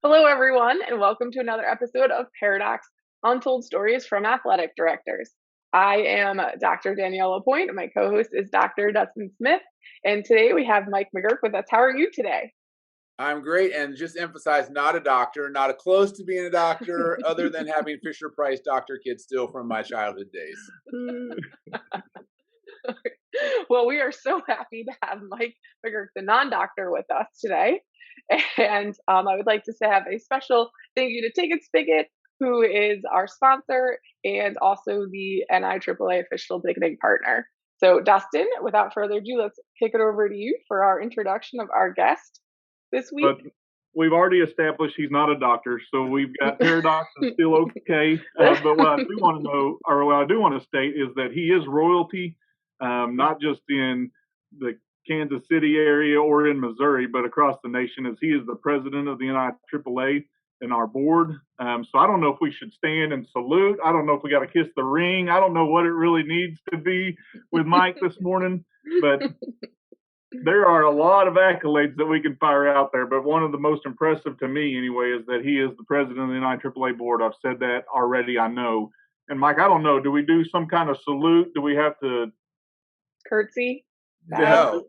Hello, everyone, and welcome to another episode of Paradox Untold Stories from Athletic Directors. I am Dr. Danielle Lapointe, and my co host is Dr. Dustin Smith. And today we have Mike McGurk with us. How are you today? I'm great, and just emphasize, not a doctor, not a close to being a doctor, other than having Fisher Price doctor kid still from my childhood days. Well, we are so happy to have Mike McGurk, the non doctor, with us today. And I would like to have a special thank you to Ticket Spigot, who is our sponsor and also the NIAAA official ticketing partner. So, Dustin, without further ado, let's kick it over to you for our introduction of our guest this week. But we've already established he's not a doctor, so we've got Paradox is still okay. But what I do want to know, or what I do want to state, is that he is royalty, not just in the Kansas City area or in Missouri, but across the nation, as he is the president of the NIAAA and our board. So I don't know if we should stand and salute. I don't know if we got to kiss the ring. I don't know what it really needs to be with Mike this morning, but there are a lot of accolades that we can fire out there, but one of the most impressive to me anyway is that he is the president of the NIAAA board. I've said that already, I know. And Mike, I don't know, do we do some kind of salute? Do we have to Curtsy? No.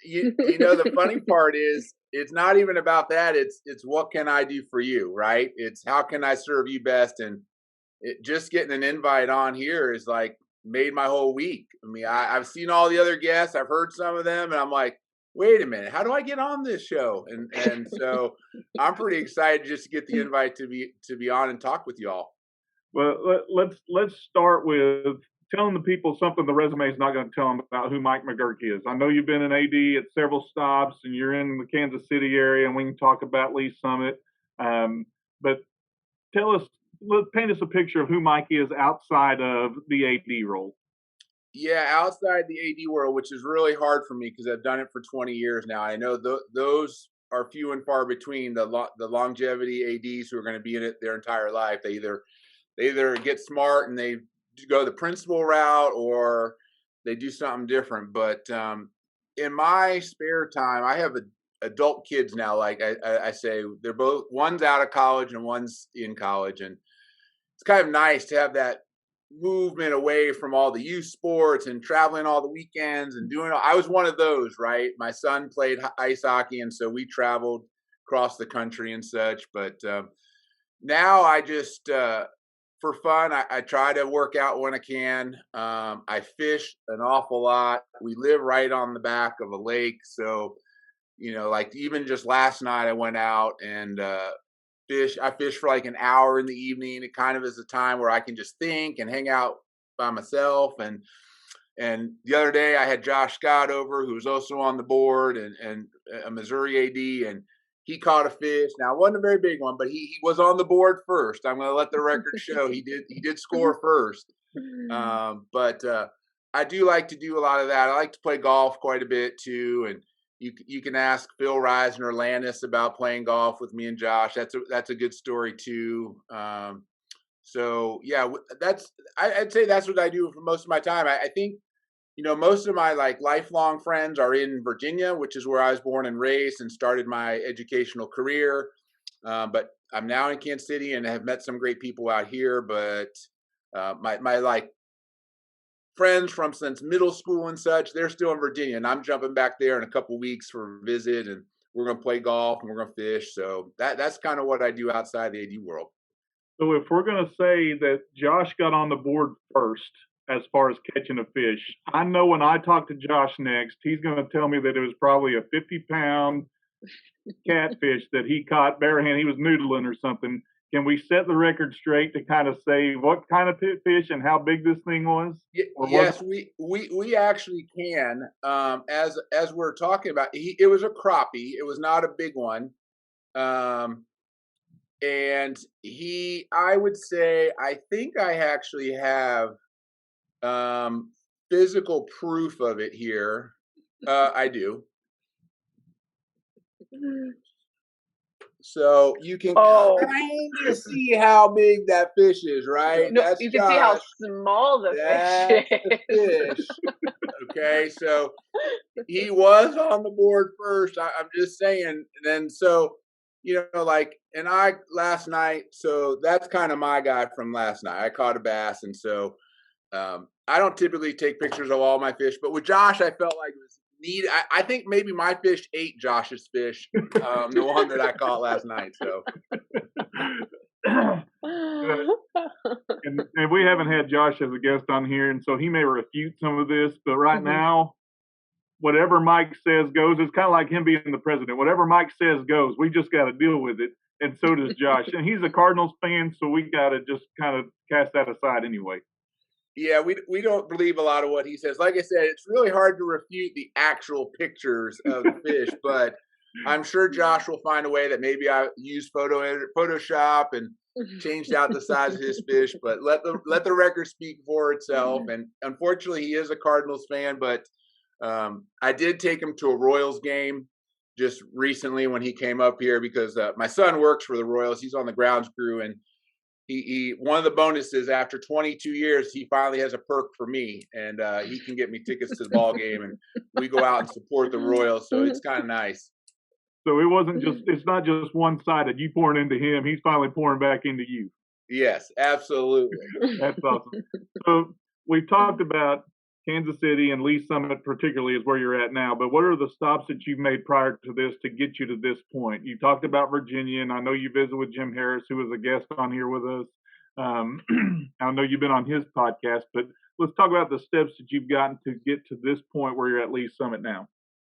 The funny part is it's not even about that. It's what can I do for you, right? It's how can I serve you best? And just getting an invite on here is like made my whole week. I mean, I've seen all the other guests, I've heard some of them, and I'm like, wait a minute, how do I get on this show? And so I'm pretty excited just to get the invite to be on and talk with y'all. Well, let's start with telling the people something the resume is not going to tell them about who Mike McGurk is. I know you've been an AD at several stops, and you're in the Kansas City area, and we can talk about Lee Summit. But paint us a picture of who Mike is outside of the AD role. Yeah, outside the AD world, which is really hard for me because I've done it for 20 years now. I know those are few and far between, the longevity ADs who are going to be in it their entire life. They either get smart and they go the principal route, or they do something different. But in my spare time, I have adult kids now. Like I say, they're both, one's out of college and one's in college, and it's kind of nice to have that movement away from all the youth sports and traveling all the weekends and doing. I was one of those, right? My son played ice hockey, and so we traveled across the country and such. But now I just for fun, I try to work out when I can. I fish an awful lot. We live right on the back of a lake, so like even just last night, I went out and I fish for like an hour in the evening. It kind of is a time where I can just think and hang out by myself. And the other day I had Josh Scott over, who was also on the board, and a Missouri AD, and he caught a fish. Now, it wasn't a very big one, but he was on the board first. I'm going to let the record show he did score first. But I do like to do a lot of that. I like to play golf quite a bit too, and you can ask Phil Reisner or Landis about playing golf with me and Josh. That's a good story too. So yeah, I'd say that's what I do for most of my time. I think most of my lifelong friends are in Virginia, which is where I was born and raised and started my educational career. But I'm now in Kansas City and have met some great people out here. But my friends from since middle school and such, they're still in Virginia, and I'm jumping back there in a couple weeks for a visit, and we're going to play golf and we're going to fish. So that's kind of what I do outside the AD world. So if we're going to say that Josh got on the board first as far as catching a fish, I know when I talk to Josh next, he's going to tell me that it was probably a 50-pound catfish that he caught barehand. He was noodling or something. Can we set the record straight to kind of say what kind of fish and how big this thing was? Yes, we actually can. As we're talking about, it was a crappie. It was not a big one. And I would say, I think I actually have physical proof of it here. I do. So you can kind of see how big that fish is, right? No, you can see how small the fish is. The fish. Okay, so he was on the board first. I'm just saying. And then so like, and I last night, so that's kind of my guy from last night. I caught a bass, and so I don't typically take pictures of all my fish, but with Josh, I felt like it was neat. I think maybe my fish ate Josh's fish, the one that I caught last night. So And we haven't had Josh as a guest on here, and so he may refute some of this. But right now, whatever Mike says goes. It's kind of like him being the president. Whatever Mike says goes. We just got to deal with it, and so does Josh. And he's a Cardinals fan, so we got to just kind of cast that aside anyway. Yeah, we don't believe a lot of what he says. Like I said, it's really hard to refute the actual pictures of the fish, but I'm sure Josh will find a way that maybe I use Photoshop and changed out the size of his fish. But let the record speak for itself. And unfortunately, he is a Cardinals fan, but I did take him to a Royals game just recently when he came up here because my son works for the Royals. He's on the grounds crew, and he one of the bonuses after 22 years, he finally has a perk for me, and he can get me tickets to the ball game, and we go out and support the Royals. So it's kind of nice. So it's not just one-sided. You pouring into him, he's finally pouring back into you. Yes, absolutely. That's awesome. So we've talked about Kansas City and Lee Summit particularly is where you're at now, but what are the stops that you've made prior to this to get you to this point? You talked about Virginia, and I know you visited with Jim Harris, who was a guest on here with us. I know you've been on his podcast, but let's talk about the steps that you've gotten to get to this point where you're at Lee Summit now.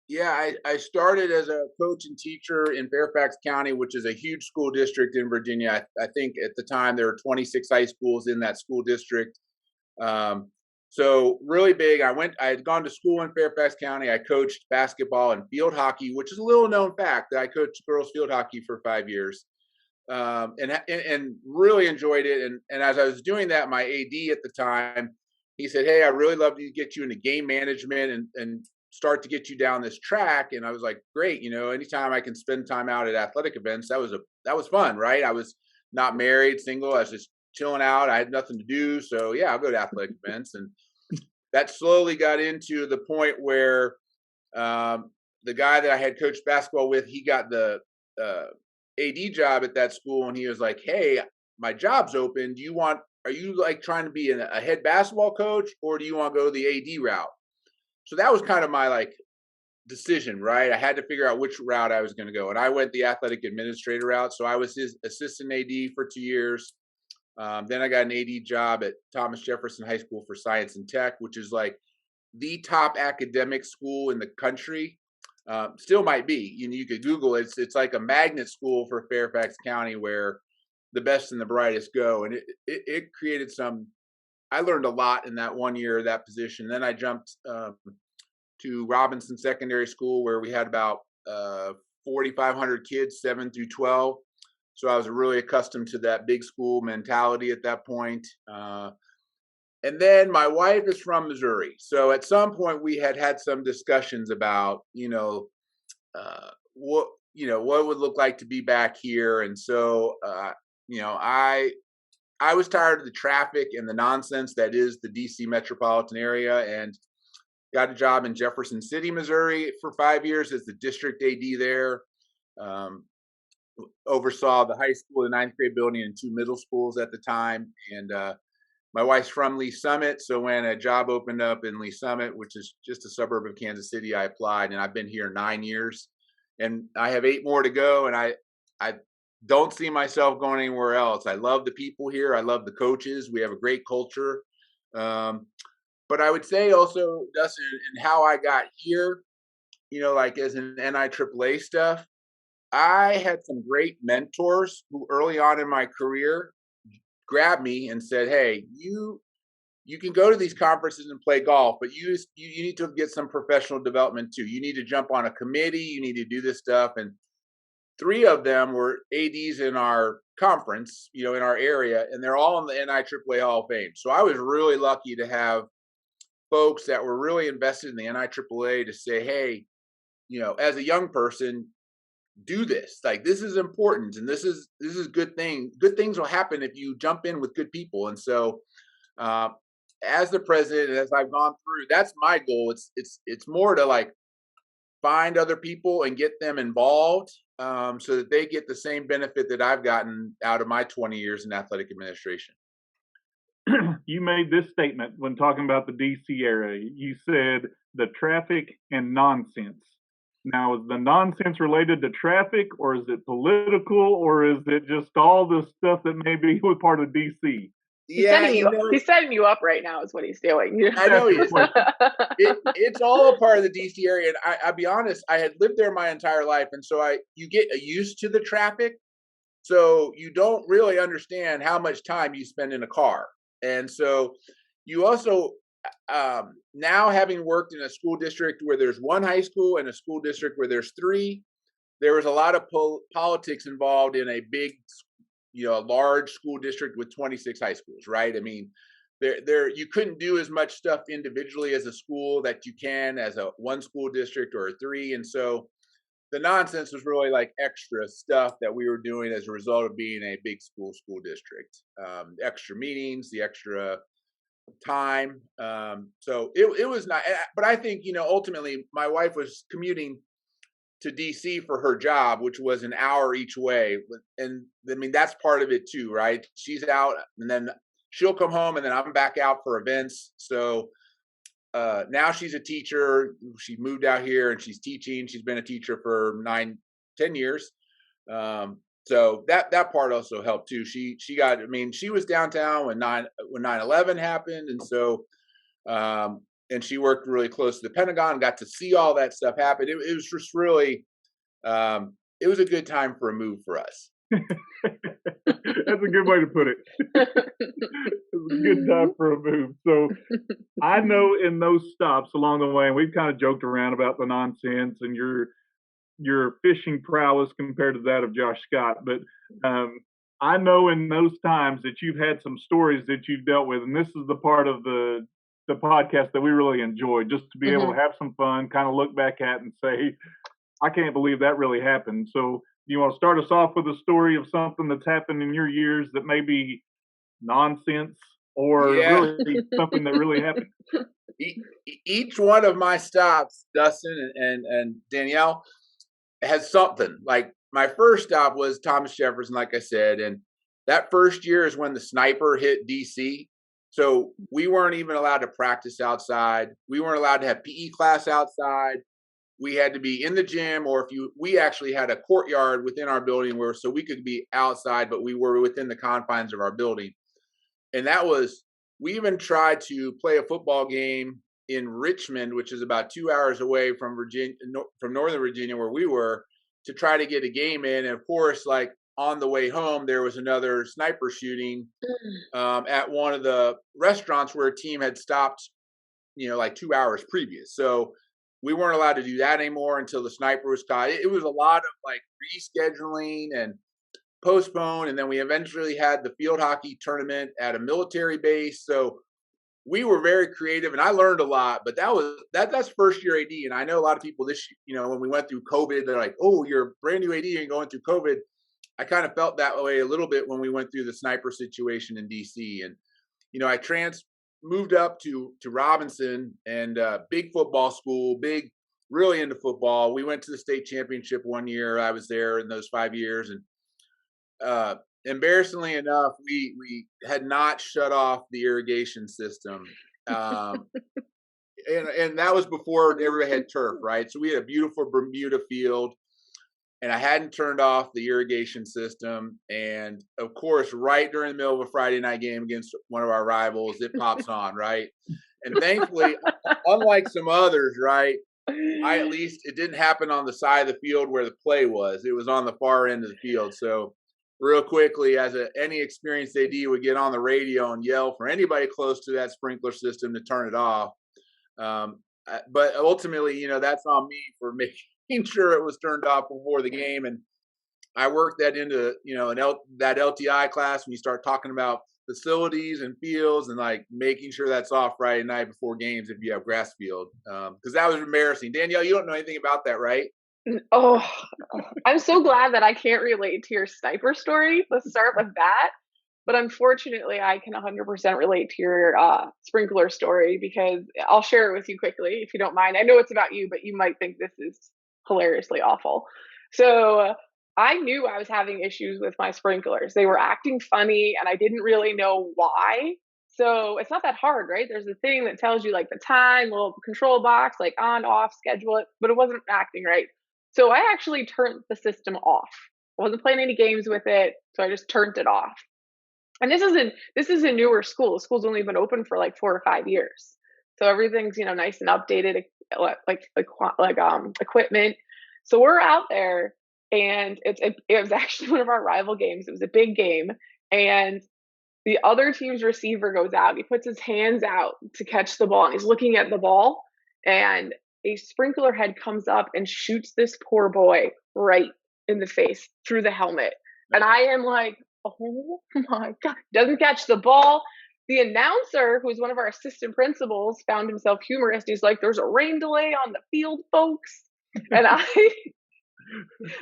Yeah, I started as a coach and teacher in Fairfax County, which is a huge school district in Virginia. I think at the time there were 26 high schools in that school district. So really big. I had gone to school in Fairfax County. I coached basketball and field hockey, which is a little known fact that I coached girls field hockey for 5 years, and really enjoyed it. And as I was doing that, my AD at the time, he said, "Hey, I really love to get you into game management and start to get you down this track." And I was like, "Great, anytime I can spend time out at athletic events, that was fun, right?" I was not married, single. I was just chilling out. I had nothing to do. So yeah, I'll go to athletic events. And that slowly got into the point where the guy that I had coached basketball with, he got the AD job at that school. And he was like, "Hey, my job's open. Are you like trying to be a head basketball coach, or do you want to go the AD route?" So that was kind of my like decision, right? I had to figure out which route I was going to go. And I went the athletic administrator route. So I was his assistant AD for 2 years. Then I got an AD job at Thomas Jefferson High School for Science and Tech, which is like the top academic school in the country. Still might be. You could Google it. It's like a magnet school for Fairfax County where the best and the brightest go. And it created I learned a lot in that 1 year, that position. Then I jumped to Robinson Secondary School where we had about 4,500 kids, 7 through 12. So I was really accustomed to that big school mentality at that point. And then my wife is from Missouri. So at some point we had some discussions about, what it would look like to be back here. And so, I was tired of the traffic and the nonsense that is the DC metropolitan area, and got a job in Jefferson City, Missouri for 5 years as the district AD there. Oversaw the high school, the 9th grade building, and 2 middle schools at the time. And my wife's from Lee Summit. So when a job opened up in Lee Summit, which is just a suburb of Kansas City, I applied, and I've been here 9 years, and I have 8 more to go. And I don't see myself going anywhere else. I love the people here. I love the coaches. We have a great culture. But I would say also, Dustin, and how I got here, like as an NIAAA stuff, I had some great mentors who early on in my career grabbed me and said, "Hey, you can go to these conferences and play golf, but you need to get some professional development too. You need to jump on a committee. You need to do this stuff." And 3 of them were ADs in our conference, in our area, and they're all in the NIAAA Hall of Fame. So I was really lucky to have folks that were really invested in the NIAAA to say, "Hey, as a young person, do this. Like, this is important, and this is good thing. Good things will happen if you jump in with good people." And so, as the president, and as I've gone through, that's my goal. It's more to like find other people and get them involved, so that they get the same benefit that I've gotten out of my 20 years in athletic administration. You made this statement when talking about the DC area. You said the traffic and nonsense. Now, is the nonsense related to traffic, or is it political, or is it just all the stuff that maybe was part of DC? Yeah, He's setting you up right now is what he's doing. I know he is. It's all a part of the DC area. And I'll be honest, I had lived there my entire life. And so you get used to the traffic. So you don't really understand how much time you spend in a car. And so you also, now having worked in a school district where there's one high school and a school district where there's three, there was a lot of politics involved in a big, a large school district with 26 high schools, right? I mean, you couldn't do as much stuff individually as a school that you can as a one school district or a three. And so the nonsense was really like extra stuff that we were doing as a result of being a big school district. The extra meetings, the extra time. So it was not, but I think, ultimately my wife was commuting to DC for her job, which was an hour each way. And I mean, that's part of it too, right? She's out and then she'll come home and then I'm back out for events. So now she's a teacher. She moved out here and she's teaching. She's been a teacher for 9-10 years. So that part also helped too. She was downtown when 9/11 happened. And so, and she worked really close to the Pentagon, got to see all that stuff happen. It was just really, it was a good time for a move for us. That's a good way to put it. It's a good time for a move. So I know in those stops along the way, and we've kind of joked around about the nonsense and your fishing prowess compared to that of Josh Scott, but I know in those times that you've had some stories that you've dealt with, and this is the part of the podcast that we really enjoy, just to be able to have some fun, kind of look back at and say, I can't believe that really happened. So you want to start us off with a story of something that's happened in your years that may be nonsense or really something that really happened? Each one of my stops, Dustin and Danielle, has something. Like my first stop was Thomas Jefferson, like I said, and that first year is when the sniper hit DC. So we weren't even allowed to practice outside. We weren't allowed to have PE class outside. We had to be in the gym, or we actually had a courtyard within our building so we could be outside, but we were within the confines of our building. And we even tried to play a football game in Richmond, which is about 2 hours away from Northern Virginia, where we were, to try to get a game in. And of course, like on the way home, there was another sniper shooting at one of the restaurants where a team had stopped, like 2 hours previous. So we weren't allowed to do that anymore until the sniper was caught. It was a lot of like rescheduling and postpone. And then we eventually had the field hockey tournament at a military base. So we were very creative and I learned a lot, but that's first year AD. And I know a lot of people when we went through COVID, they're like, oh, you're a brand new AD and going through COVID. I kind of felt that way a little bit when we went through the sniper situation in DC. And, I moved up to Robinson, and big football school, really into football. We went to the state championship one year. I was there in those 5 years. And embarrassingly enough, we had not shut off the irrigation system. And that was before everybody had turf, right? So we had a beautiful Bermuda field, and I hadn't turned off the irrigation system. And of course, right during the middle of a Friday night game against one of our rivals, it pops on, right? And thankfully, unlike some others, right, at least it didn't happen on the side of the field where the play was. It was on the far end of the field. So real quickly, any experienced AD would get on the radio and yell for anybody close to that sprinkler system to turn it off. But ultimately, that's on me for making sure it was turned off before the game. And I worked that into, that LTI class when you start talking about facilities and fields and like making sure that's off Friday night before games if you have grass field. Because that was embarrassing. Danielle, you don't know anything about that, right? Oh, I'm so glad that I can't relate to your sniper story. Let's start with that. But unfortunately, I can 100% relate to your sprinkler story because I'll share it with you quickly if you don't mind. I know it's about you, but you might think this is hilariously awful. So I knew I was having issues with my sprinklers. They were acting funny and I didn't really know why. So it's not that hard, right? There's a thing that tells you like the time, little control box, like on, off, schedule it, but it wasn't acting right. So I actually turned the system off. I wasn't playing any games with it, so I just turned it off. And this is a newer school. School's only been open for like 4 or 5 years. So everything's, nice and updated, equipment. So we're out there and it was actually one of our rival games. It was a big game and the other team's receiver goes out. He puts his hands out to catch the ball and he's looking at the ball and a sprinkler head comes up and shoots this poor boy right in the face through the helmet. And I am like, oh my God, doesn't catch the ball. The announcer, who's one of our assistant principals, found himself humorous. He's like, there's a rain delay on the field, folks. And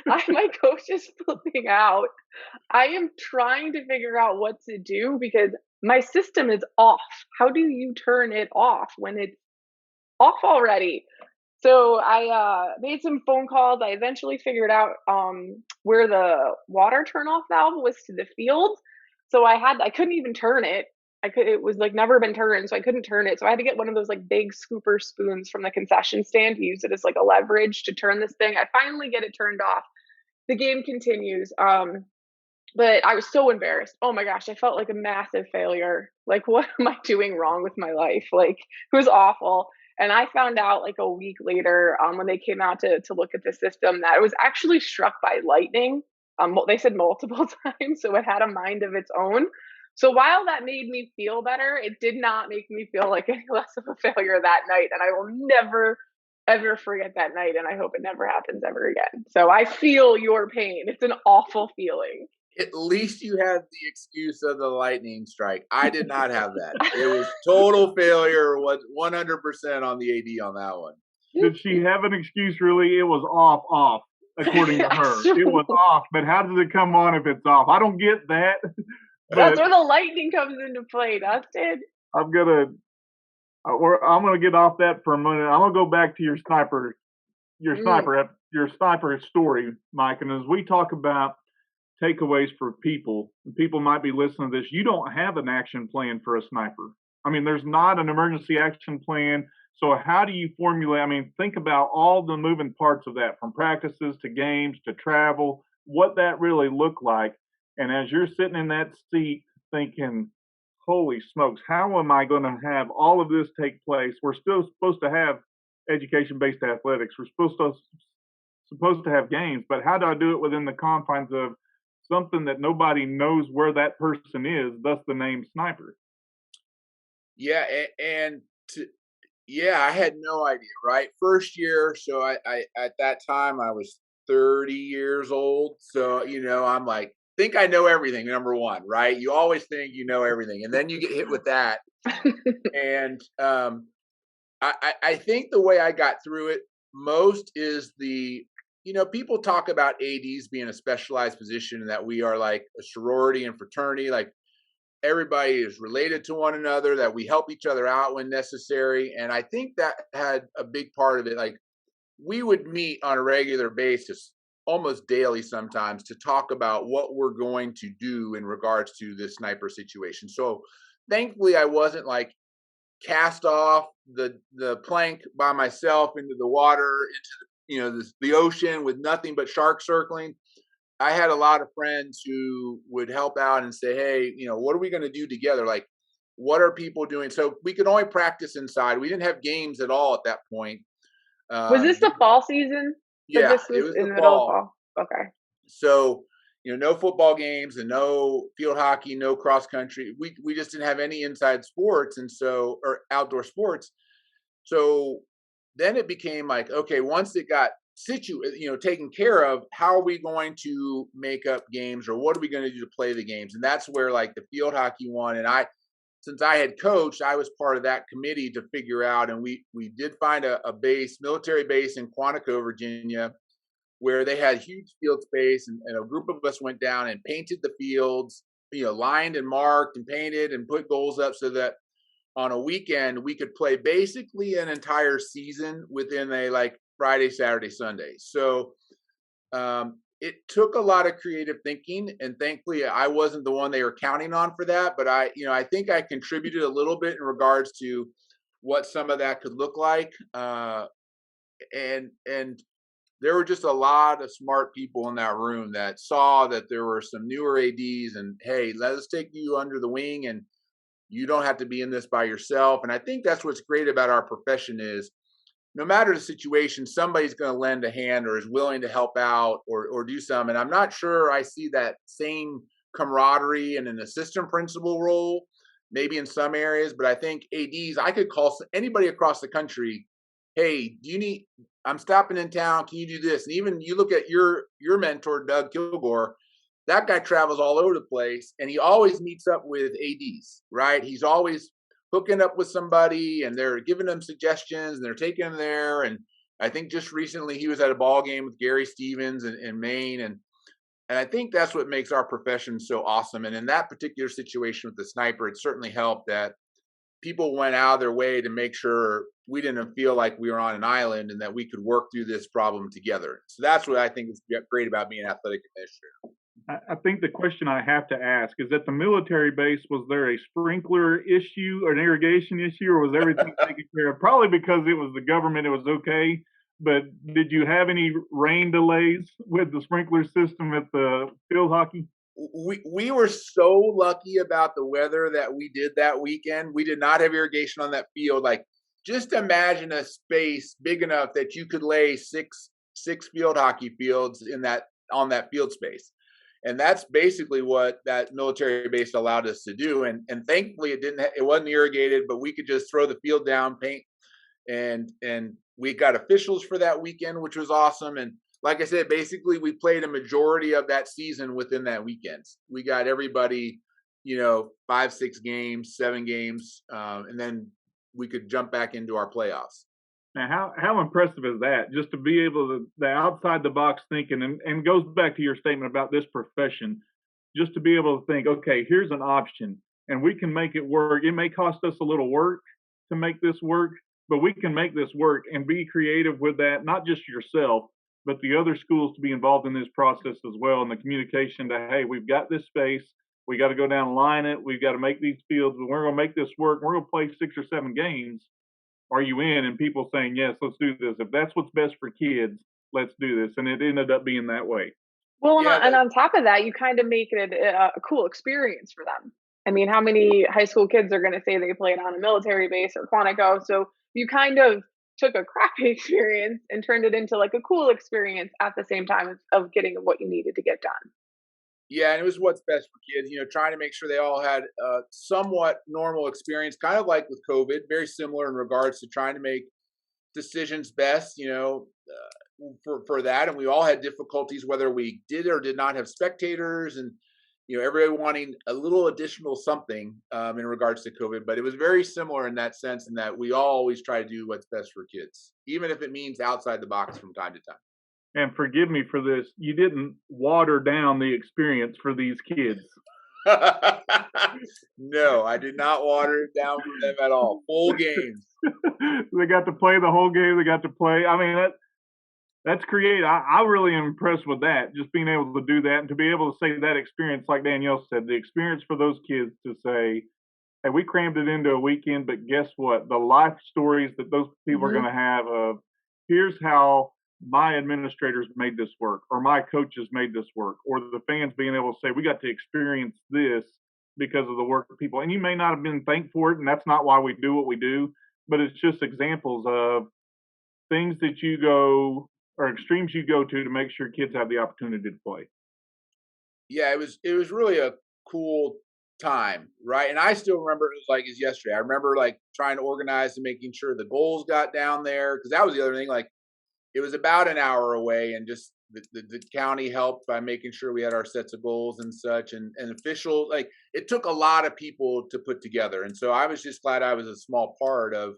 my coach is flipping out. I am trying to figure out what to do because my system is off. How do you turn it off when it's off already? So I made some phone calls. I eventually figured out where the water turnoff valve was to the field. So I couldn't even turn it. It was like never been turned, so I couldn't turn it. So I had to get one of those like big scooper spoons from the concession stand to use it as like a leverage to turn this thing. I finally get it turned off. The game continues. But I was so embarrassed. Oh my gosh, I felt like a massive failure. Like, what am I doing wrong with my life? Like, it was awful. And I found out like a week later, when they came out to look at the system, that it was actually struck by lightning. They said multiple times, so it had a mind of its own. So while that made me feel better, it did not make me feel like any less of a failure that night. And I will never, ever forget that night. And I hope it never happens ever again. So I feel your pain. It's an awful feeling. At least you had the excuse of the lightning strike. I did not have that. It was total failure, was 100% on the AD on that one. Did she have an excuse really? It was off, according to her. It was off, but how does it come on if it's off? I don't get that. That's where the lightning comes into play, Dustin. I'm gonna get off that for a minute. I'm gonna go back to your sniper story, Mike. And as we talk about takeaways for people might be listening to this, you don't have an action plan for a sniper. I mean, there's not an emergency action plan. So how do you formulate? I mean, think about all the moving parts of that, from practices to games to travel, what that really looked like. And as you're sitting in that seat thinking, holy smokes, how am I going to have all of this take place? We're still supposed to have education-based athletics. We're supposed to have games, but how do I do it within the confines of something that nobody knows where that person is, thus the name sniper? Yeah, I had no idea, right? First year, so I at that time I was 30 years old, so I'm like, think I know everything, number one, right? You always think you know everything, and then you get hit with that. And I think the way I got through it most is people talk about ADs being a specialized position and that we are like a sorority and fraternity, like everybody is related to one another, that we help each other out when necessary. And I think that had a big part of it. Like, we would meet on a regular basis, almost daily sometimes, to talk about what we're going to do in regards to this sniper situation. So thankfully I wasn't like cast off the plank by myself into the water, into the ocean with nothing but sharks circling. I had a lot of friends who would help out and say, hey, what are we going to do together? Like, what are people doing? So we could only practice inside. We didn't have games at all at that point. Was this the fall season? Yeah, this was it was in the the middle of fall. fall. Okay. So, no football games and no field hockey, no cross country. We just didn't have any inside sports, or outdoor sports. So then it became like, okay, once it got taken care of, how are we going to make up games, or what are we going to do to play the games? And that's where like the field hockey one, and since I had coached, I was part of that committee to figure out, and we did find a military base in Quantico, Virginia, where they had huge field space, and a group of us went down and painted the fields, lined and marked and painted and put goals up so that on a weekend we could play basically an entire season within a like Friday, Saturday, Sunday. So it took a lot of creative thinking, and thankfully I wasn't the one they were counting on for that. But I think I contributed a little bit in regards to what some of that could look like. And there were just a lot of smart people in that room that saw that there were some newer ads, and hey, let us take you under the wing, and you don't have to be in this by yourself. And I think that's what's great about our profession is no matter the situation, somebody's going to lend a hand or is willing to help out or do some. And I'm not sure I see that same camaraderie in an assistant principal role, maybe in some areas, but I think ads, I could call anybody across the country, hey, do you need, I'm stopping in town, can you do this? And even you look at your mentor Doug Kilgore, that guy travels all over the place, and he always meets up with ads, right? He's always hooking up with somebody, and they're giving them suggestions, and they're taking them there. And I think just recently he was at a ball game with Gary Stevens in Maine, and I think that's what makes our profession so awesome. And in that particular situation with the sniper, it certainly helped that people went out of their way to make sure we didn't feel like we were on an island and that we could work through this problem together. So that's what I think is great about being athletic administrator. I think the question I have to ask is, at the military base, was there a sprinkler issue or an irrigation issue, or was everything taken care of? Probably because it was the government, it was okay. But did you have any rain delays with the sprinkler system at the field hockey? We were so lucky about the weather that we did that weekend. We did not have irrigation on that field. Like, just imagine a space big enough that you could lay six field hockey fields on that field space. And that's basically what that military base allowed us to do. And thankfully it wasn't irrigated, but we could just throw the field down, paint, and we got officials for that weekend, which was awesome. And like I said, basically we played a majority of that season within that weekend. We got everybody, 5, 6 games, 7 games, and then we could jump back into our playoffs. Now, how impressive is that? Just to be able to, the outside the box thinking, and goes back to your statement about this profession, just to be able to think, okay, here's an option, and we can make it work. It may cost us a little work to make this work, but we can make this work and be creative with that, not just yourself, but the other schools to be involved in this process as well. And the communication to, hey, we've got this space, we got to go down and line it, we've got to make these fields, and we're going to make this work. We're going to play 6 or 7 games. Are you in? And people saying, yes, let's do this. If that's what's best for kids, let's do this. And it ended up being that way. Well, and on top of that, you kind of make it a cool experience for them. I mean, how many high school kids are going to say they played on a military base or Quantico? So you kind of took a crappy experience and turned it into like a cool experience at the same time of getting what you needed to get done. Yeah, and it was what's best for kids, trying to make sure they all had a somewhat normal experience, kind of like with COVID, very similar in regards to trying to make decisions best, for that. And we all had difficulties, whether we did or did not have spectators, and, everybody wanting a little additional something in regards to COVID. But it was very similar in that sense, in that we all always try to do what's best for kids, even if it means outside the box from time to time. And forgive me for this, you didn't water down the experience for these kids. No, I did not water it down for them at all. Full games. They got to play the whole game. They got to play. I mean, that's creative. I really am impressed with that, just being able to do that and to be able to say that experience, like Danielle said, the experience for those kids to say, hey, we crammed it into a weekend, but guess what? The life stories that those people are going to have of, here's how my administrators made this work, or my coaches made this work, or the fans being able to say, we got to experience this because of the work of people. And you may not have been thanked for it, and that's not why we do what we do, but it's just examples of things that you go, or extremes you go to make sure kids have the opportunity to play. Yeah, it was really a cool time, right? And I still remember it was like it's yesterday. I remember like trying to organize and making sure the goals got down there, because that was the other thing. Like, it was about an hour away, and just the county helped by making sure we had our sets of goals and such, and official, like, it took a lot of people to put together. And so I was just glad I was a small part of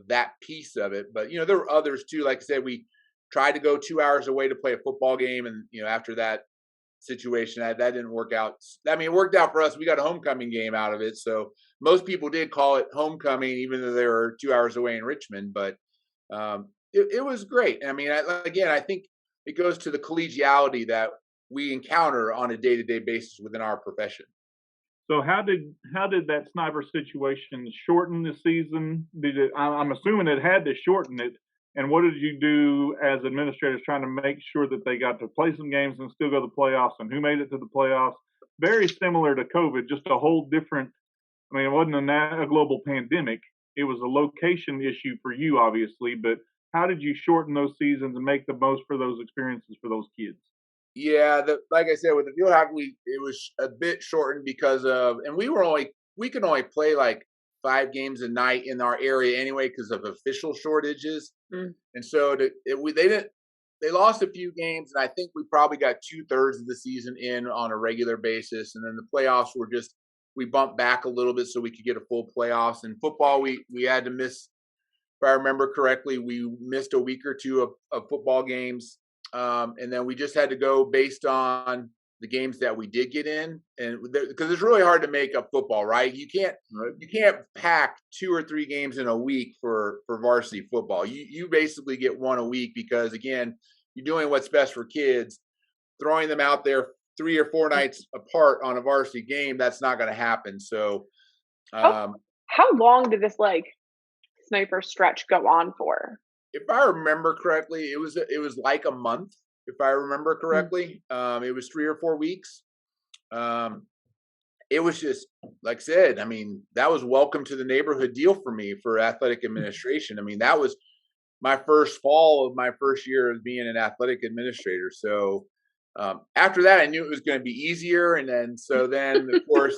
that piece of it. But, there were others too. Like I said, we tried to go 2 hours away to play a football game. And, after that situation. That didn't work out. I mean, it worked out for us. We got a homecoming game out of it. So most people did call it homecoming, even though they were 2 hours away in Richmond. But it was great. I mean, again, I think it goes to the collegiality that we encounter on a day-to-day basis within our profession. So how did that sniper situation shorten the season? Did it? I'm assuming it had to shorten it. And what did you do as administrators trying to make sure that they got to play some games and still go to the playoffs? And who made it to the playoffs? Very similar to COVID, just a whole different. I mean, it wasn't a global pandemic. It was a location issue for you, obviously. But how did you shorten those seasons and make the most for those experiences for those kids? Yeah, like I said, with the field hockey, it was a bit shortened because of, and we could only play like 5 games a night in our area anyway because of official shortages, Mm. and so they lost a few games, and I think we probably got 2/3 of the season in on a regular basis, and then the playoffs were just we bumped back a little bit so we could get a full playoffs. And football, we had to miss, if I remember correctly, we missed a week or two of football games. And then we just had to go based on the games that we did get in, and because it's really hard to make up football, right? You can't pack 2 or 3 games in a week for varsity football. You basically get one a week because again, you're doing what's best for kids. Throwing them out there 3 or 4 nights apart on a varsity game, that's not going to happen. So How um, how long did this like sniper stretch go on for? if I remember correctly, it was like a month. If I remember Mm. correctly, it was 3 or 4 weeks. Um, it was just like I said. I mean, that was welcome to the neighborhood deal for me for athletic administration. I mean, that was my first fall of my first year as being an athletic administrator. So after that, I knew it was going to be easier. And then of course,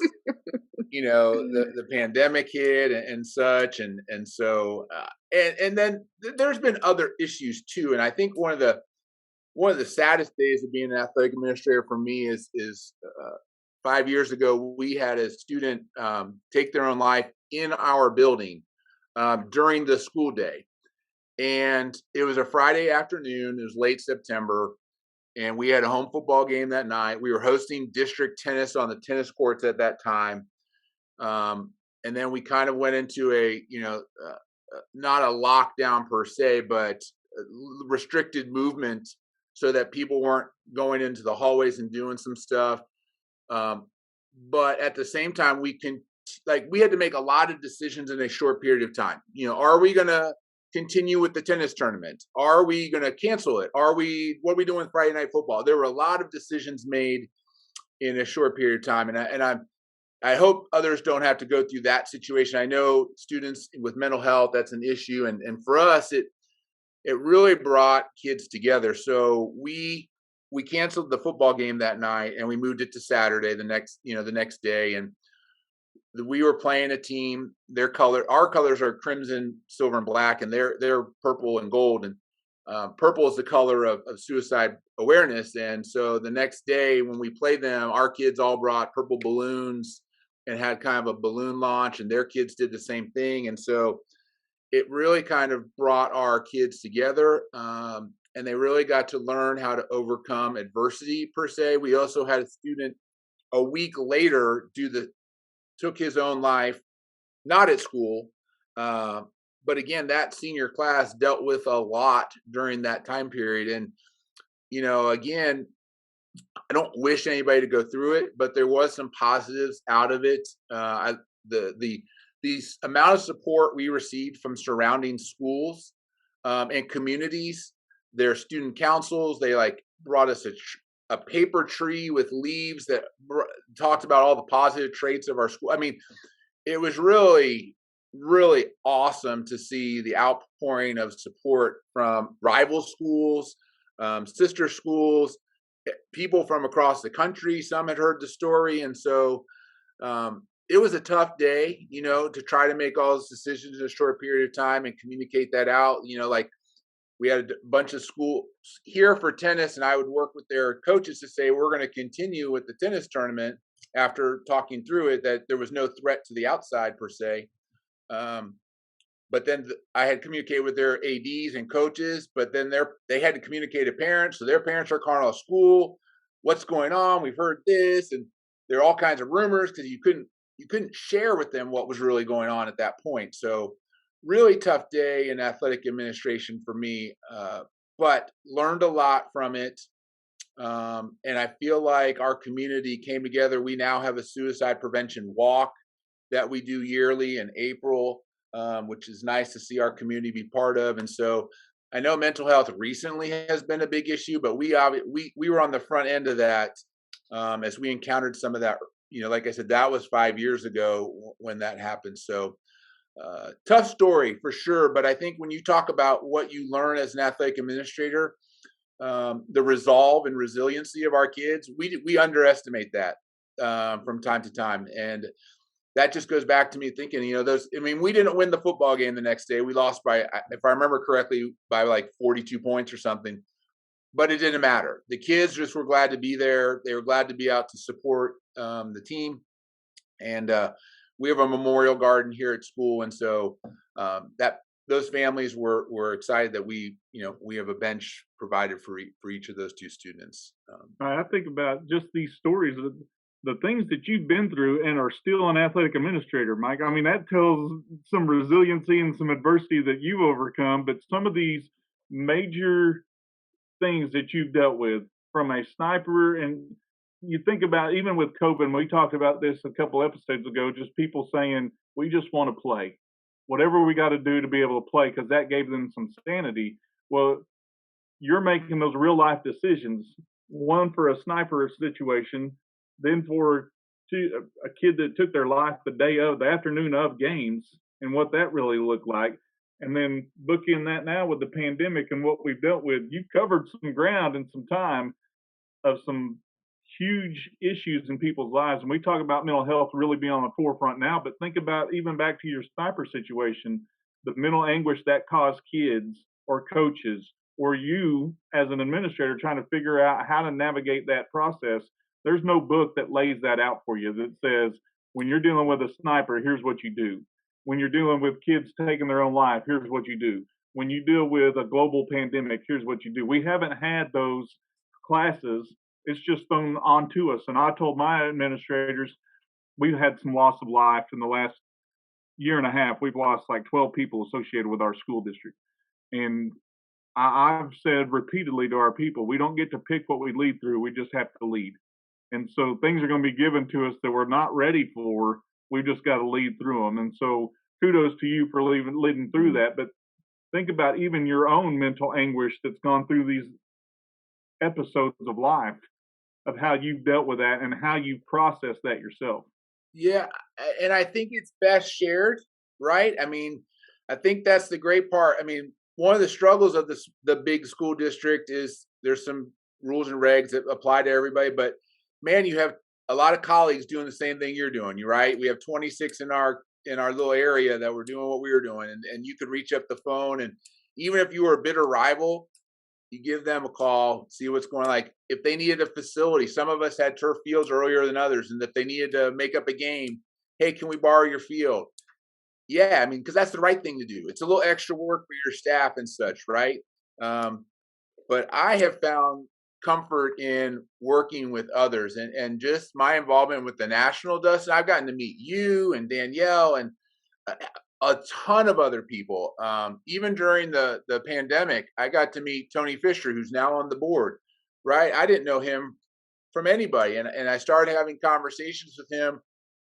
the pandemic hit and such, and so and then there's been other issues too. And I think one of the saddest days of being an athletic administrator for me is 5 years ago we had a student take their own life in our building during the school day, and it was a Friday afternoon. It was late September, and we had a home football game that night. We were hosting district tennis on the tennis courts at that time. And then we kind of went into not a lockdown per se, but restricted movement so that people weren't going into the hallways and doing some stuff. Um, but at the same time, we had to make a lot of decisions in a short period of time. Are we going to continue with the tennis tournament? Are we going to cancel it? What are we doing Friday night football? There were a lot of decisions made in a short period of time. I hope others don't have to go through that situation. I know students with mental health, that's an issue. And for us, it really brought kids together. So we canceled the football game that night and we moved it to Saturday, the next day. And we were playing a team, our colors are crimson, silver, and black, and they're purple and gold. And purple is the color of suicide awareness. And so the next day when we played them, our kids all brought purple balloons and had kind of a balloon launch, and their kids did the same thing. And so it really kind of brought our kids together, and they really got to learn how to overcome adversity per se. We also had a student a week later took his own life, not at school, but again, that senior class dealt with a lot during that time period. And again, I don't wish anybody to go through it, but there was some positives out of it. The amount of support we received from surrounding schools and communities, their student councils, they brought us a paper tree with leaves that talked about all the positive traits of our school. I mean, it was really, really awesome to see the outpouring of support from rival schools, sister schools, people from across the country. Some had heard the story. And so it was a tough day, to try to make all those decisions in a short period of time and communicate that out. We had a bunch of schools here for tennis, and I would work with their coaches to say, we're going to continue with the tennis tournament after talking through it, that there was no threat to the outside per se. But then I had communicated with their ADs and coaches, but then they had to communicate to parents. So their parents are calling a school. what's going on? We've heard this, and there are all kinds of rumors because you couldn't share with them what was really going on at that point. So really tough day in athletic administration for me, but learned a lot from it. And I feel like our community came together. We now have a suicide prevention walk that we do yearly in April, which is nice to see our community be part of. And so I know mental health recently has been a big issue, but we were on the front end of that, as we encountered some of that. Like I said, that was 5 years ago when that happened. So tough story for sure. But I think when you talk about what you learn as an athletic administrator, the resolve and resiliency of our kids, we underestimate that from time to time, and that just goes back to me thinking, those. I mean, we didn't win the football game the next day. We lost by, if I remember correctly, by like 42 points or something. But it didn't matter. The kids just were glad to be there. They were glad to be out to support the team, and we have a memorial garden here at school, and so that those families were excited that we have a bench provided for each of those two students. I think about just these stories, the things that you've been through and are still an athletic administrator, Mike. I mean, that tells some resiliency and some adversity that you've overcome, but some of these major things that you've dealt with from a sniper, and you think about even with COVID, and we talked about this a couple episodes ago, just people saying, we just want to play. Whatever we got to do to be able to play, because that gave them some sanity. Well, you're making those real life decisions, one for a sniper situation, then for a kid that took their life the afternoon of games, and what that really looked like. And then booking that now with the pandemic and what we've dealt with, you've covered some ground and some time of some huge issues in people's lives. And we talk about mental health really being on the forefront now, but think about even back to your sniper situation, the mental anguish that caused kids or coaches or you as an administrator trying to figure out how to navigate that process. There's no book that lays that out for you that says, when you're dealing with a sniper, here's what you do. When you're dealing with kids taking their own life, here's what you do. When you deal with a global pandemic, here's what you do. We haven't had those classes. It's just thrown onto us. And I told my administrators, we've had some loss of life in the last year and a half. We've lost like 12 people associated with our school district. And I've said repeatedly to our people, we don't get to pick what we lead through. We just have to lead. And so things are going to be given to us that we're not ready for. We've just got to lead through them. And so kudos to you for leading through that. But think about even your own mental anguish that's gone through these episodes of life, of how you've dealt with that and how you process that yourself. Yeah, and I think it's best shared, right? I mean, I think that's the great part. I mean, one of the struggles of the big school district is there's some rules and regs that apply to everybody, but man, you have a lot of colleagues doing the same thing you're doing. You right? We have 26 in our little area that were doing what we were doing, and you could reach up the phone, and even if you were a bitter rival, you give them a call, see what's going on. Like if they needed a facility, some of us had turf fields earlier than others, and if they needed to make up a game, hey, can we borrow your field? Yeah, I mean, because that's the right thing to do. It's a little extra work for your staff and such, right? But I have found comfort in working with others, and just my involvement with the national, Dustin. I've gotten to meet you and Danielle and a, a ton of other people. Even during the pandemic, I got to meet Tony Fisher, who's now on the board. Right, I didn't know him from anybody, and I started having conversations with him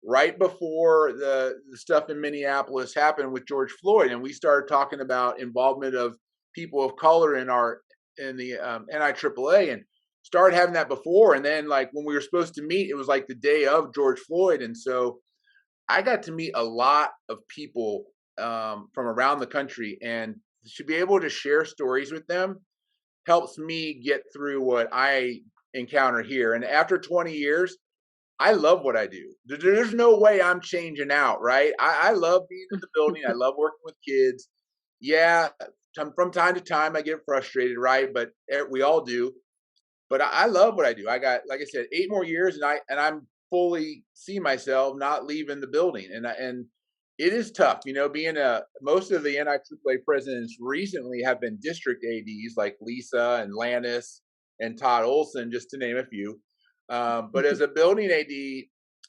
right before the stuff in Minneapolis happened with George Floyd, and we started talking about involvement of people of color in the NIAAA, and started having that before. And then, like when we were supposed to meet, it was like the day of George Floyd, and so I got to meet a lot of people from around the country, and to be able to share stories with them helps me get through what I encounter here. And after 20 years, I love what I do. There's no way I'm changing out, right? I love being in the building. I love working with kids. Yeah, from time to time I get frustrated, right? But we all do. But I love what I do. I got, like I said, 8 more years, and I'm fully see myself not leaving the building. And it is tough, being most of the NIAAA presidents recently have been district ADs like Lisa and Lannis and Todd Olson, just to name a few. But as a building AD,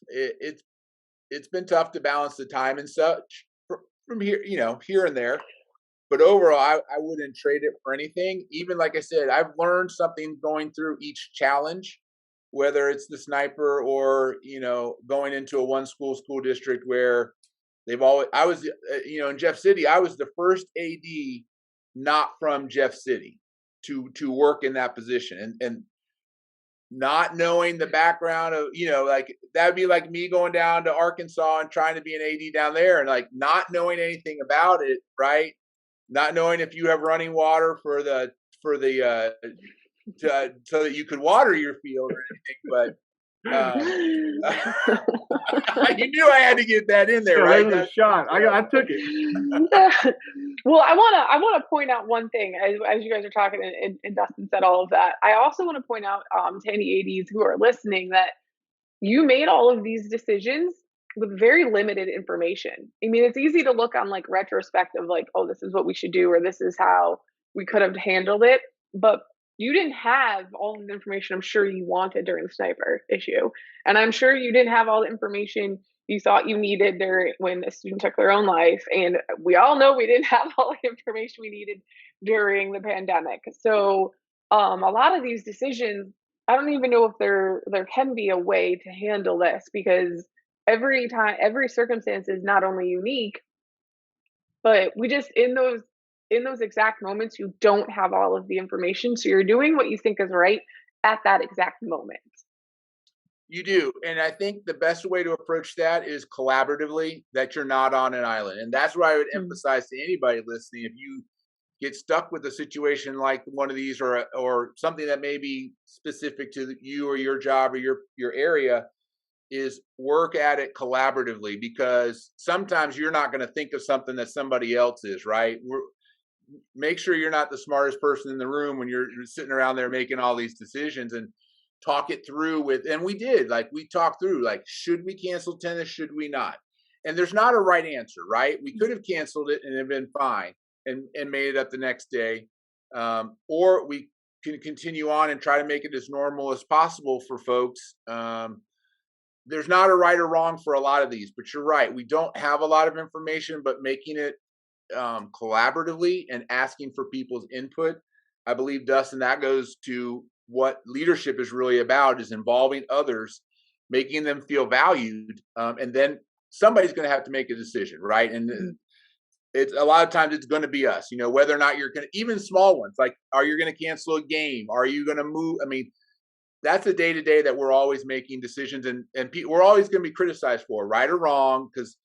it's been tough to balance the time and such from here, here and there. But overall, I wouldn't trade it for anything. Even like I said, I've learned something going through each challenge, whether it's the sniper or going into a school district where they've always. I was in Jeff City. I was the first AD not from Jeff City to work in that position, and not knowing the background of, like that would be like me going down to Arkansas and trying to be an AD down there and like not knowing anything about it, right? Not knowing if you have running water for the so that you could water your field or anything, but you knew I had to get that in there, right? That was a shot. I took it. Well, I want to point out one thing as you guys are talking, and Dustin said all of that. I also want to point out to any ADs who are listening that you made all of these decisions with very limited information. I mean, it's easy to look on like retrospective, like, oh, this is what we should do, or this is how we could have handled it. But you didn't have all of the information I'm sure you wanted during the sniper issue. And I'm sure you didn't have all the information you thought you needed when a student took their own life. And we all know we didn't have all the information we needed during the pandemic. So a lot of these decisions, I don't even know if there can be a way to handle this, because every circumstance is not only unique, but we just in those exact moments you don't have all of the information, so you're doing what you think is right at that exact moment. You do. And I think the best way to approach that is collaboratively, that you're not on an island. And that's what I would emphasize to anybody listening. If you get stuck with a situation like one of these, or something that may be specific to you or your job or your area, is work at it collaboratively, because sometimes you're not going to think of something that somebody else is, right? Make sure you're not the smartest person in the room when you're sitting around there making all these decisions, and talk it through and we did, like, we talked through, like, should we cancel tennis? Should we not? And there's not a right answer, right? We could have canceled it and have been fine and made it up the next day. Or we can continue on and try to make it as normal as possible for folks. There's not a right or wrong for a lot of these, but you're right. We don't have a lot of information, but making it collaboratively and asking for people's input, I believe, Dustin, that goes to what leadership is really about, is involving others, making them feel valued. And then somebody's going to have to make a decision, right? And it's a lot of times it's going to be us, whether or not you're going to, even small ones, like, are you going to cancel a game? Are you going to move? I mean, that's a day-to-day that we're always making decisions, and we're always going to be criticized for, right or wrong, because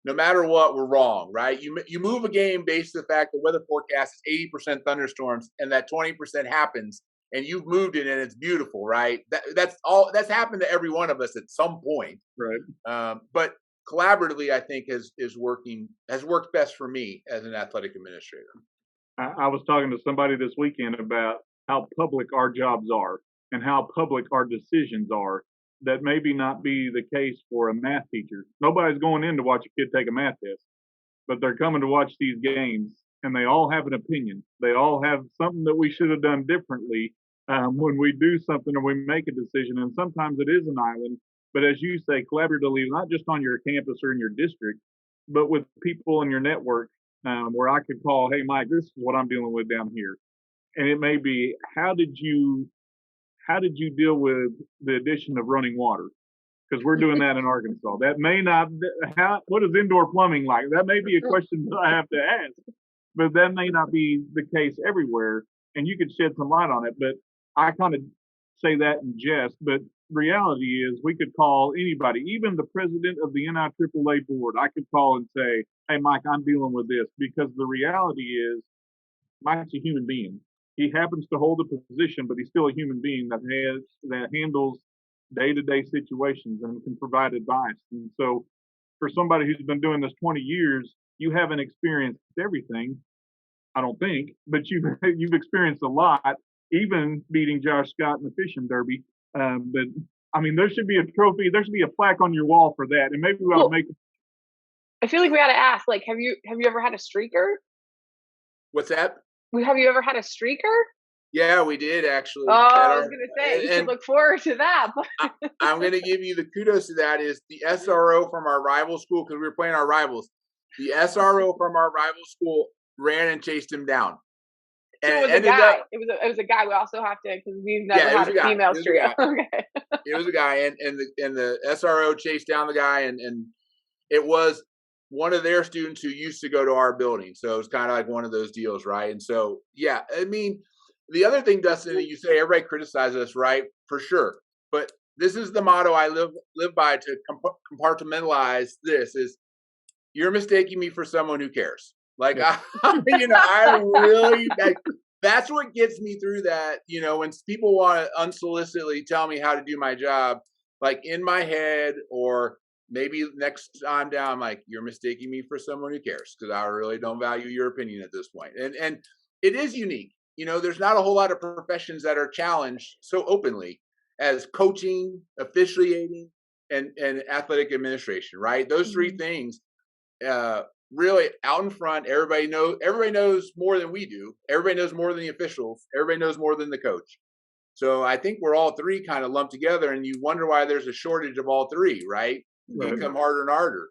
no matter what, we're wrong, right? You move a game based on the fact that weather forecast is 80% thunderstorms, and that 20% happens, and you've moved it and it's beautiful, right? That's happened to every one of us at some point, right? But collaboratively, I think has worked best for me as an athletic administrator. I was talking to somebody this weekend about how public our jobs are and how public our decisions are. That maybe not be the case for a math teacher. Nobody's going in to watch a kid take a math test, but they're coming to watch these games, and they all have an opinion. They all have something that we should have done differently when we do something or we make a decision. And sometimes it is an island, but as you say, collaboratively, not just on your campus or in your district, but with people in your network, where I could call, hey, Mike, this is what I'm dealing with down here. And it may be, how did you deal with the addition of running water? Because we're doing that in Arkansas. That may not, what is indoor plumbing like? That may be a question that I have to ask, but that may not be the case everywhere. And you could shed some light on it, but I kind of say that in jest, but reality is we could call anybody, even the president of the NIAAA board. I could call and say, hey, Mike, I'm dealing with this, because the reality is Mike's a human being. He happens to hold a position, but he's still a human being that handles day-to-day situations and can provide advice. And so for somebody who's been doing this 20 years, you haven't experienced everything, I don't think, but you've experienced a lot, even beating Josh Scott in the fishing derby. But I mean, there should be a trophy, there should be a plaque on your wall for that. And maybe we'll make it. I feel like we got to ask, like, have you ever had a streaker? What's that? Have you ever had a streaker? Yeah, we did actually. Oh, At I was our, gonna say you should and look forward to that. I, I'm going to give you the kudos to that is the SRO from our rival school because we were playing our rivals. The SRO from our rival school ran and chased him down, and So it it was a ended guy. up. It was a guy. We also have to because we've never Yeah, it was had a a guy. female It was a trio. guy. Okay. It was a guy, and the SRO chased down the guy, and it was one of their students who used to go to our building. So it was kind of like one of those deals, right? And so, yeah, I mean, the other thing, Dustin, that you say everybody criticizes us, right? For sure, but this is the motto I live by to compartmentalize. This is you're mistaking me for someone who cares. Like Yeah. I really like, that's what gets me through that. When people want to unsolicitedly tell me how to do my job, like in my head, or maybe next time down, I'm like, you're mistaking me for someone who cares because I really don't value your opinion at this point. And it is unique. There's not a whole lot of professions that are challenged so openly as coaching, officiating, and athletic administration. Right? Those three Mhm. things uh, really out in front. Everybody knows more than we do. Everybody knows more than the officials. Everybody knows more than the coach. So I think we're all three kind of lumped together, and you wonder why there's a shortage of all three, right? They Right. become harder and harder.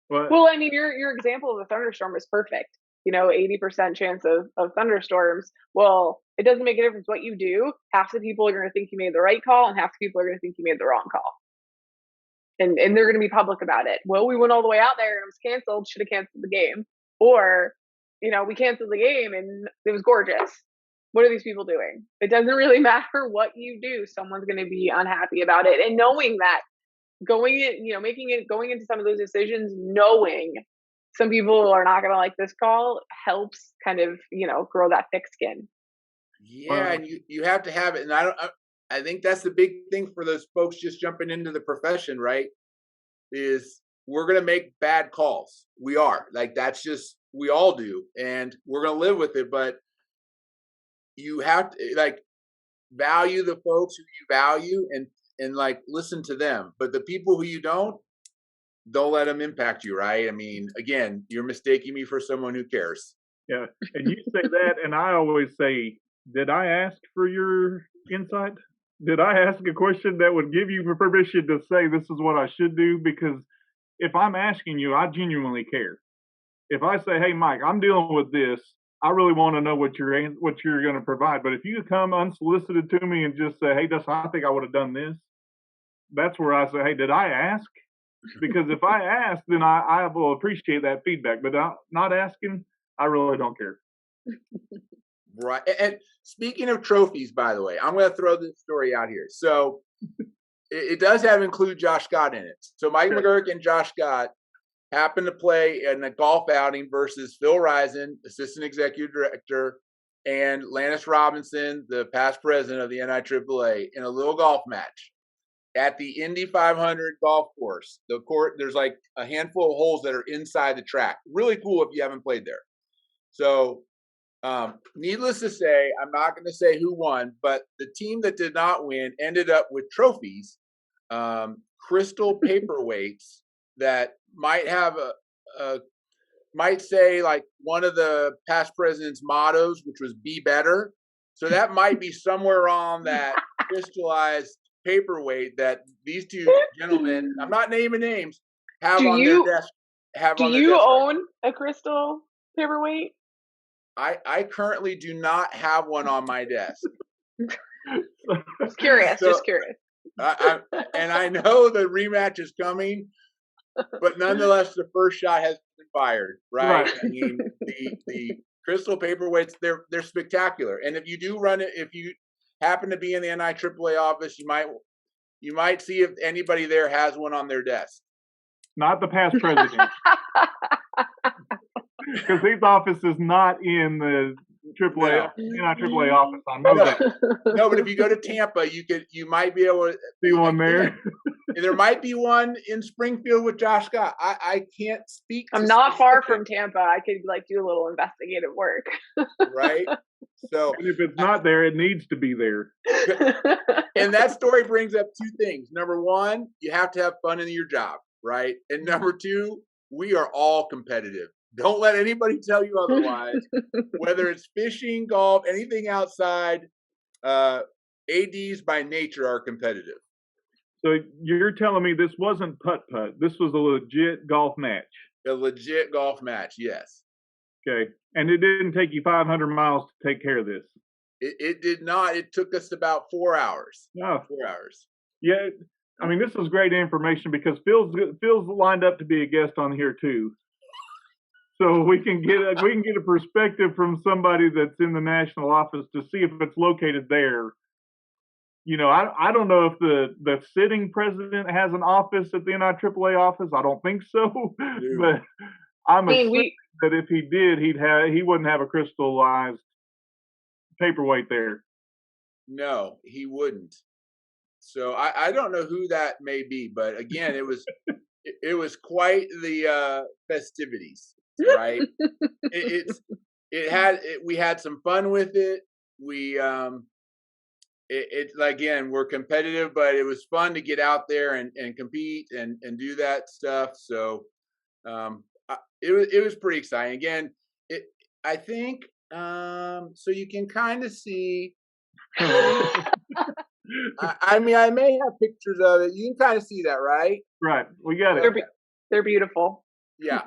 But Well, I mean, your example of a thunderstorm is perfect. 80% chance of thunderstorms. Well, it doesn't make a difference what you do. Half the people are going to think you made the right call, and half the people are going to think you made the wrong call. And they're going to be public about it. Well, we went all the way out there and it was canceled. Should have canceled the game, or we canceled the game and it was gorgeous. What are these people doing? It doesn't really matter what you do. Someone's going to be unhappy about it, and knowing that going in, going into some of those decisions, knowing some people are not going to like this call helps kind of grow that thick skin. Yeah, well, and you have to have it, and I think that's the big thing for those folks just jumping into the profession, right? Is we're gonna make bad calls. We are like that's just we all do, and we're gonna live with it. But you have to like value the folks who you value and like listen to them. But the people who you don't let them impact you, right? I mean, again, you're mistaking me for someone who cares. yeah. And you say that, and I always say, did I ask for your insight? Did I ask a question that would give you permission to say this is what I should do? Because if I'm asking you, I genuinely care. If I say, "Hey, Mike, I'm dealing with this. I really want to know what you're going to provide." But if you come unsolicited to me and just say, "Hey, Dustin, I think I would have done this," that's where I say, "Hey, did I ask?" Because if I ask, then I will appreciate that feedback. But not asking, I really don't care. Right. And speaking of trophies, by the way, I'm going to throw this story out here. So it does include Josh Scott in it. So Mike Okay. McGurk and Josh Scott happened to play in a golf outing versus Phil Risen, assistant executive director, and Lannis Robinson, the past president of the NIAAA, in a little golf match at the Indy 500 golf course. The court, there's like a handful of holes that are inside the track. Really cool if you haven't played there. So, needless to say, I'm not going to say who won, but the team that did not win ended up with trophies, crystal paperweights that might have a might say like one of the past president's mottos, which was "Be better." So that might be somewhere on that crystallized paperweight that these two gentlemen, I'm not naming names, have do on their you desk. Have do on their you desk right own a crystal paperweight? now. I currently do not have one on my desk. Just curious. So Just curious. I know the rematch is coming, but nonetheless, the first shot has been fired. Right? Right. I mean, the crystal paperweights they're spectacular, and if you do run it, if you happen to be in the NIAAA office, you might see if anybody there has one on their desk. Not the past president, because his office is not in the AAA, NIAAA office. I know No, that. no, but if you go to Tampa, you might be able to See one again, there. there might be one in Springfield with Josh Scott. I can't speak to I'm not far specifics, from Tampa. I could do a little investigative work. right? So, And if it's not there, it needs to be there. and that story brings up two things. Number one, you have to have fun in your job, right? And number two, we are all competitive. Don't let anybody tell you otherwise. Whether it's fishing, golf, anything outside, ADs by nature are competitive. So you're telling me this wasn't putt-putt. This was a legit golf match. A legit golf match, yes. Okay. And it didn't take you 500 miles to take care of this. It did not. It took us about 4 hours. Oh. 4 hours. Yeah. I mean, this is great information because Phil's lined up to be a guest on here too. So we can get a perspective from somebody that's in the national office to see if it's located there. You know, I don't know if the sitting president has an office at the NIAAA office. I don't think so, but I'm assuming that if he did, he wouldn't have a crystallized paperweight there. No, he wouldn't. So I don't know who that may be, but again, it was quite the festivities, right? We had some fun with it. We again, we're competitive, but it was fun to get out there and compete and do that stuff. So it was pretty exciting. Again, I think so you can kind of see. I mean, I may have pictures of it. You can kind of see that, right? Right. We got it. They're beautiful. Yeah.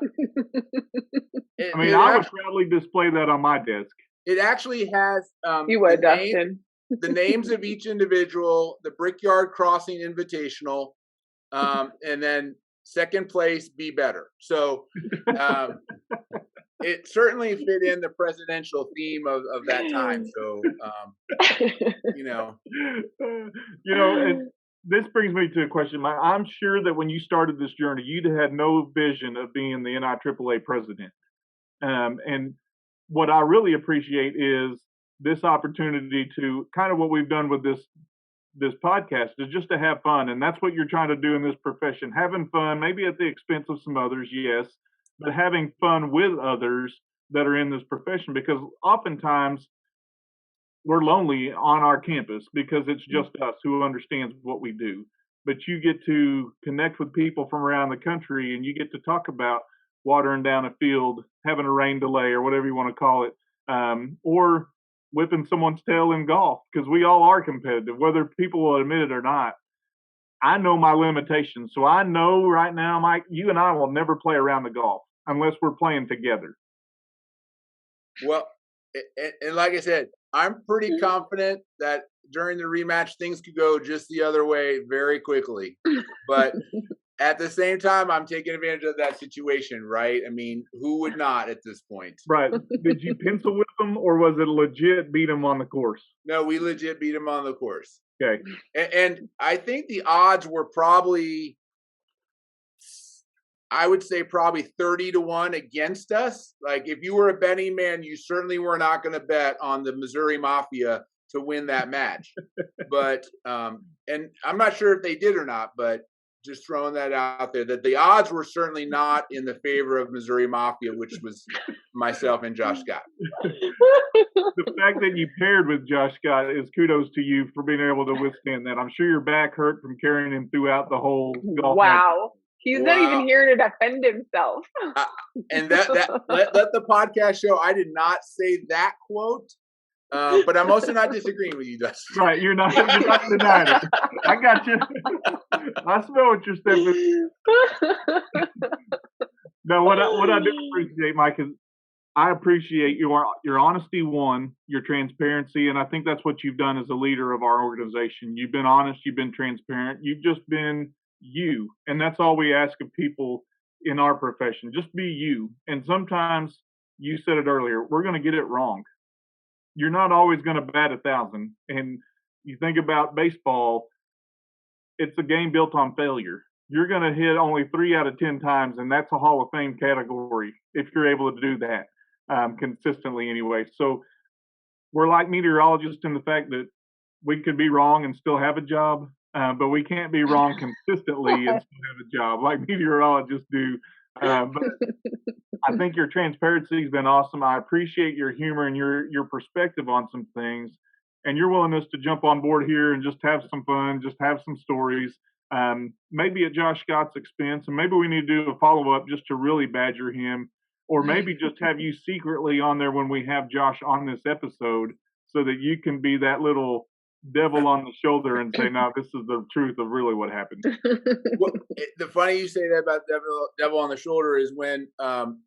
I mean, I would proudly display that on my desk. It actually has you would, Dustin. The names of each individual, the Brickyard Crossing Invitational, and then second place, Be Better. So it certainly fit in the presidential theme of that time. So, you know. And this brings me to a question. I'm sure that when you started this journey, you'd had no vision of being the NIAAA president. And what I really appreciate is this opportunity to kind of what we've done with this podcast is just to have fun. And that's what you're trying to do in this profession, having fun, maybe at the expense of some others, yes, but having fun with others that are in this profession, because oftentimes we're lonely on our campus because it's just us who understands what we do. But you get to connect with people from around the country, and you get to talk about watering down a field, having a rain delay, or whatever you want to call it, or whipping someone's tail in golf, because we all are competitive, whether people will admit it or not. I know my limitations. So I know right now, Mike, you and I will never play around the golf unless we're playing together. Well, and like I said, I'm pretty confident that during the rematch, things could go just the other way very quickly. But at the same time, I'm taking advantage of that situation, right? I mean, who would not at this point? Right. Did you pencil whip them, or was it legit beat them on the course? No, we legit beat them on the course. Okay. And I think the odds were probably, I would say probably 30-1 against us. Like if you were a betting man, you certainly were not going to bet on the Missouri Mafia to win that match. But, and I'm not sure if they did or not, but just throwing that out there, that the odds were certainly not in the favor of Missouri Mafia, which was myself and Josh Scott. The fact that you paired with Josh Scott is kudos to you for being able to withstand that. I'm sure your back hurt from carrying him throughout the whole golf Wow. Match. He's not even here to defend himself. And let the podcast show I did not say that quote. But I'm also not disagreeing with you, Dustin. Right, you're not denying it. I got you. I smell what you're stepping. No, what I do appreciate, Mike, is I appreciate your honesty, one, your transparency, and I think that's what you've done as a leader of our organization. You've been honest, you've been transparent, you've just been you, and that's all we ask of people in our profession. Just be you. And sometimes, you said it earlier, we're going to get it wrong. You're not always going to bat 1,000. And you think about baseball, it's a game built on failure. You're going to hit only 3 out of 10 times, and that's a Hall of Fame category if you're able to do that consistently anyway. So we're like meteorologists in the fact that we could be wrong and still have a job, but we can't be wrong consistently and still have a job like meteorologists do. But I think your transparency has been awesome. I appreciate your humor and your perspective on some things, and your willingness to jump on board here and just have some fun, just have some stories, maybe at Josh Scott's expense, and maybe we need to do a follow-up just to really badger him, or maybe just have you secretly on there when we have Josh on this episode, so that you can be that little devil on the shoulder and say, "No, this is the truth of really what happened." Well, the funny you say that about devil on the shoulder is when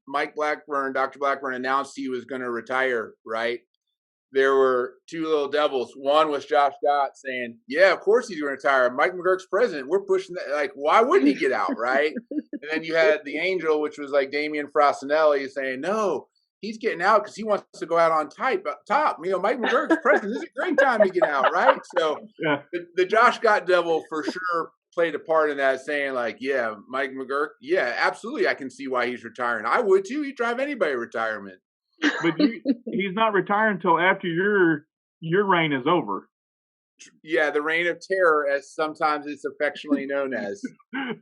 Mike Blackburn, Dr. Blackburn, announced he was going to retire. Right, there were two little devils. One was Josh Scott saying, "Yeah, of course he's going to retire. Mike McGurk's president. We're pushing that. Like, why wouldn't he get out?" Right, and then you had the angel, which was like Damian Frostinelli, saying, "No, he's getting out because he wants to go out on top. You know, Mike McGurk's president. This is a great time to get out." Right, so Yeah. the Josh Scott devil for sure played a part in that, saying like, "Yeah, Mike McGurk, yeah, absolutely, I can see why he's retiring. I would too. He'd drive anybody to retirement." But he's not retiring until after your reign is over. Yeah, the reign of terror, as sometimes it's affectionately known as.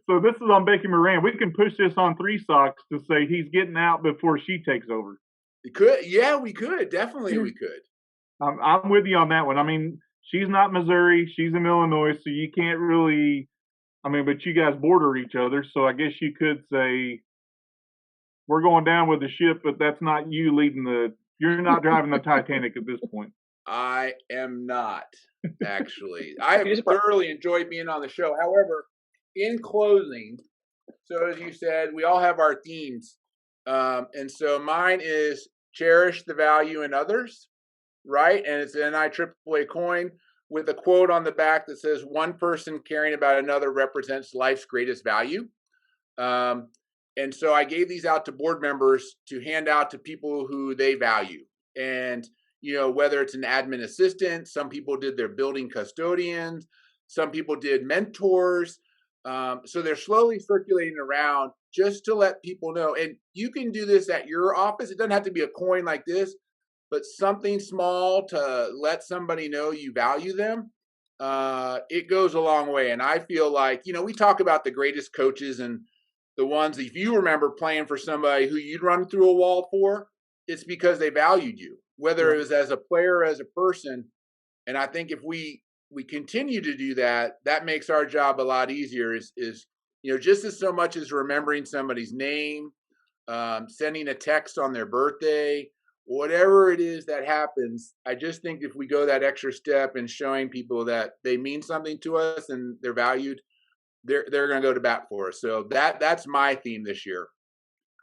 So this is on Becky Moran. We can push this on Three Socks to say he's getting out before she takes over. We could, yeah, we could, definitely, we could. I'm with you on that one. I mean, she's not Missouri; she's in Illinois, so you can't really. I mean, but you guys border each other, so I guess you could say we're going down with the ship, but that's not you leading the. You're not driving the Titanic at this point. I am not, actually. I have thoroughly enjoyed being on the show. However, in closing, so as you said, we all have our themes. And so mine is cherish the value in others, right? And it's an NIAAA coin with a quote on the back that says, "One person caring about another represents life's greatest value." And so I gave these out to board members to hand out to people who they value. And, you know, whether it's an admin assistant, some people did their building custodians, some people did mentors. So they're slowly circulating around just to let people know. And you can do this at your office. It doesn't have to be a coin like this, but something small to let somebody know you value them. It goes a long way. And I feel like, you know, we talk about the greatest coaches and the ones, if you remember playing for somebody who you'd run through a wall for, it's because they valued you, whether it was as a player or as a person. And I think if we continue to do that, that makes our job a lot easier. Is you know, just as so much as remembering somebody's name, sending a text on their birthday, whatever it is that happens. I just think if we go that extra step in showing people that they mean something to us and they're valued, they're going to go to bat for us. So that's my theme this year.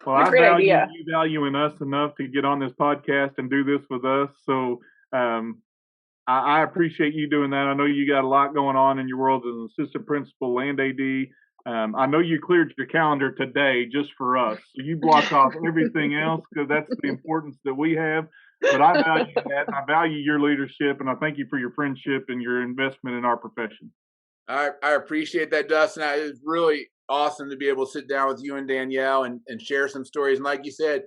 Well, I value you valuing us enough to get on this podcast and do this with us. So I appreciate you doing that. I know you got a lot going on in your world as an assistant principal and AD. I know you cleared your calendar today just for us. So you block off everything else because that's the importance that we have. But I value that, and I value your leadership, and I thank you for your friendship and your investment in our profession. I appreciate that, Dustin. It was really awesome to be able to sit down with you and Danielle and share some stories. And like you said,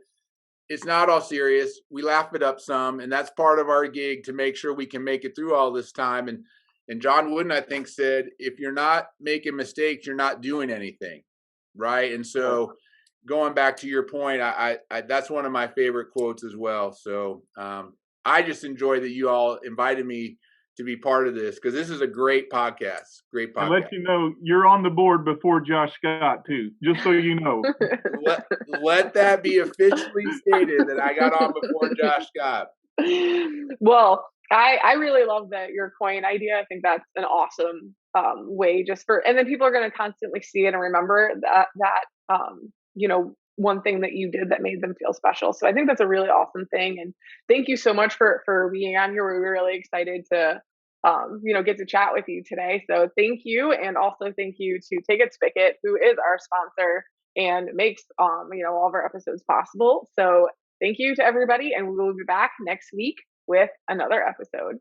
it's not all serious. We laugh it up some, and that's part of our gig to make sure we can make it through all this time. And John Wooden, I think, said, if you're not making mistakes, you're not doing anything, right? And so going back to your point, I that's one of my favorite quotes as well. So I just enjoy that you all invited me to be part of this because this is a great podcast. Great podcast. And let you know, you're on the board before Josh Scott too, just so you know. let that be officially stated that I got on before Josh Scott. Well, I really love your coin idea. I think that's an awesome way and then people are going to constantly see it and remember that you know, one thing that you did that made them feel special. So I think that's a really awesome thing. And thank you so much for being on here. We're really excited to, you know, get to chat with you today. So thank you. And also thank you to Take It Spigot, who is our sponsor and makes, you know, all of our episodes possible. So thank you to everybody. And we will be back next week with another episode.